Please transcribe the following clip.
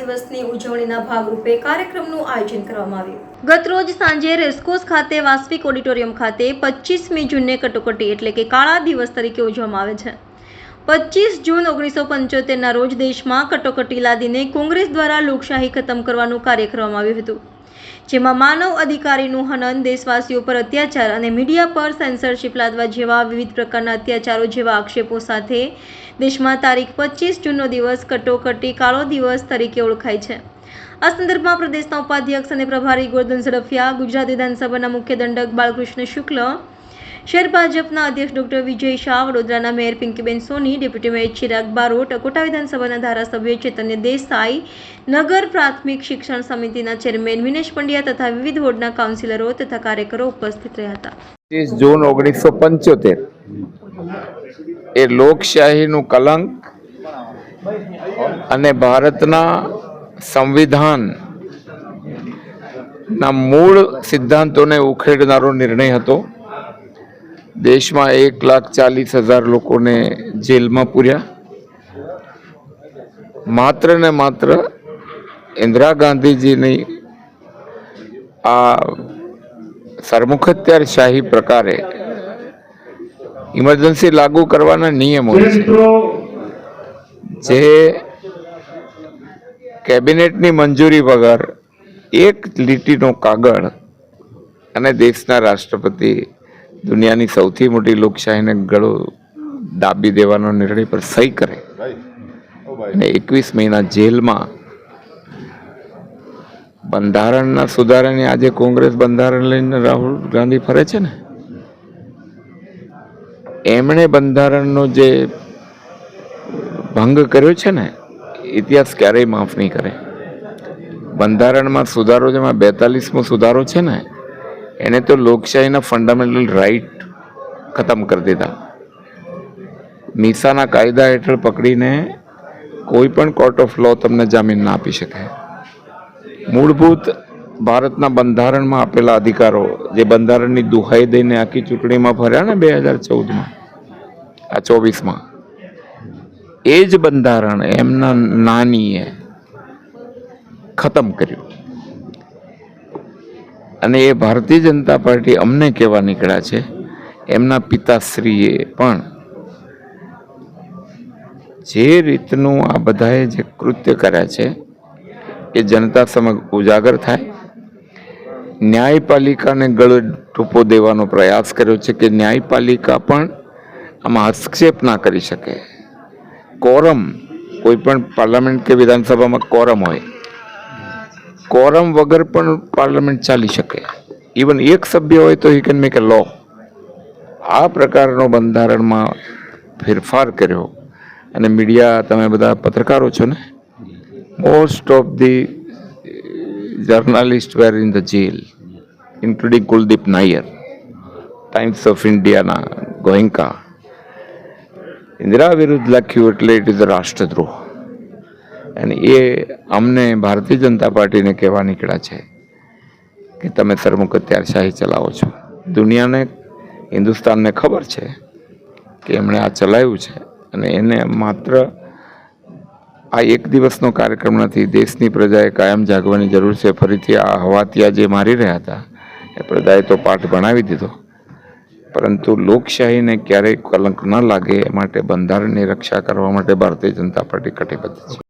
દિવસની ઉજવણીના ભાગરૂપે કાર્યક્રમનું આયોજન કરવામાં આવ્યું। ગતરોજ સાંજે રેસકોર્સ ખાતે વાસ્વિક ઓડિટોરિયમ ખાતે 25મી જૂનને કટોકટી એટલે કે કાળા દિવસ તરીકે ઉજવવામાં આવે છે। 25 જૂન 1975ના રોજ દેશમાં કટોકટી લાદીને કોંગ્રેસ દ્વારા લોકશાહી ખતમ કરવાનું કાર્ય કરવામાં આવ્યું હતું, જેમાં માનવ અધિકારીનું હનન, દેશવાસીઓ પર અત્યાચાર અને મીડિયા પર સેન્સરશિપ લાદવા જેવા વિવિધ પ્રકારના અત્યાચારો જેવા આક્ષેપો સાથે દેશમાં તારીખ 25 જૂનનો દિવસ કટોકટી કાળો દિવસ તરીકે ઓળખાય છે। આ સંદર્ભમાં પ્રદેશના ઉપાધ્યક્ષ અને પ્રભારી ગોરધન ઝડફિયા, ગુજરાત વિધાનસભાના મુખ્ય દંડક બાલકૃષ્ણ શુક્લ, શહેર ભાજપના અધ્યક્ષ ડોક્ટર વિજય શાહ, વડોદરાના mayor Pinkiben Soni, deputy mayor Chirag Barot, Kota વિધાનસભાના ધારાસભ્ય ચૈતન્ય દેસાઈ, નગર પ્રાથમિક શિક્ષણ સમિતિના ચેરમેન વિનેશ પંડ્યા તથા વિવિધ વોર્ડના કાઉન્સિલરો તથા કાર્યકરો ઉપસ્થિત રહ્યા હતા। 25 જૂન 1975 એ લોકશાહીનું કલંક અને ભારતના સંવિધાનના મૂળ સિદ્ધાંતોને ઉખેડનારો નિર્ણય હતો। દેશમાં 1,40,000 લોકોને જેલમાં પૂર્યા। માત્ર ને માત્ર ઇન્દિરા ગાંધીજીની આ સરમુખત્યારશાહી પ્રકારે ઇમરજન્સી લાગુ કરવાના નિયમો છે, જે કેબિનેટની મંજૂરી વગર એક લીટીનો કાગળ અને દેશના રાષ્ટ્રપતિ દુનિયાની સૌથી મોટી લોકશાહીને ગળો દાબી દેવાનો નિર્ણય પર સહી કરે અને 21 મહિના જેલમાં બંધારણના સુધારાની આજે કોંગ્રેસ બંધારણ લઈને રાહુલ ગાંધી ફરે છે ને, એમણે બંધારણનો જે ભંગ કર્યો છે ને, ઇતિહાસ ક્યારેય માફ નહીં કરે। બંધારણમાં સુધારો, જેમાં 42મો સુધારો છે ને, એને તો લોકશાહીના ફંડામેન્ટલ રાઈટ ખતમ કરી દીધા। મીસાના કાયદા હેઠળ પકડીને કોઈ પણ કોર્ટ ઓફ લો તમને જામીન ના આપી શકે। મૂળભૂત ભારતના બંધારણમાં આપેલા અધિકારો, જે બંધારણની દુહાઈ દઈને આખી ચૂંટણીમાં ફર્યા ને 2014માં, આ 24માં, એ જ બંધારણ એમના નાનીએ ખતમ કર્યું। અને એ ભારતીય જનતા પાર્ટી અમને કહેવા નીકળ્યા છે, એમના પિતાશ્રીએ પણ જે રીતનું આ બધાએ જે કૃત્ય કર્યા છે એ જનતા સમક્ષ ઉજાગર થાય। ન્યાયપાલિકાને ગળે ટૂંપો દેવાનો પ્રયાસ કર્યો છે કે ન્યાયપાલિકા પણ આમાં હસ્તક્ષેપ ના કરી શકે। કોરમ, કોઈ પણ પાર્લામેન્ટ કે વિધાનસભામાં કોરમ હોય, કોરમ વગર પણ પાર્લામેન્ટ ચાલી શકે। ઇવન એક સભ્ય હોય તો હી કેન મેક એ લો। આ પ્રકારનો બંધારણમાં ફેરફાર કર્યો। અને મીડિયા, તમે બધા પત્રકારો છો ને, most of the journalist were in the jail, including Kuldip Nayar, Times of ઇન્ડિયાના ગોયંકા। ઇન્દિરા વિરુદ્ધ લખ્યું એટલે ઇટ ઇઝ રાષ્ટ્રદ્રોહ। અને એ અમને ભારતીય જનતા પાર્ટીને કહેવા નીકળ્યા છે કે તમે સરમુખત્યારશાહી ચલાવો છો। દુનિયાને, હિન્દુસ્તાનને ખબર છે કે એમણે આ ચલાવ્યું છે, અને એને માત્ર આ એક દિવસનો કાર્યક્રમ નથી, દેશની પ્રજાએ કાયમ જાગવાની જરૂર છે। ફરીથી આ હવાતિયા જે મારી રહ્યા હતા એ પ્રજાએ તો પાઠ ભણાવી દીધો, પરંતુ લોકશાહીને ક્યારેય કલંક ન લાગે એ માટે બંધારણની રક્ષા કરવા માટે ભારતીય જનતા પાર્ટી કટિબદ્ધ છે।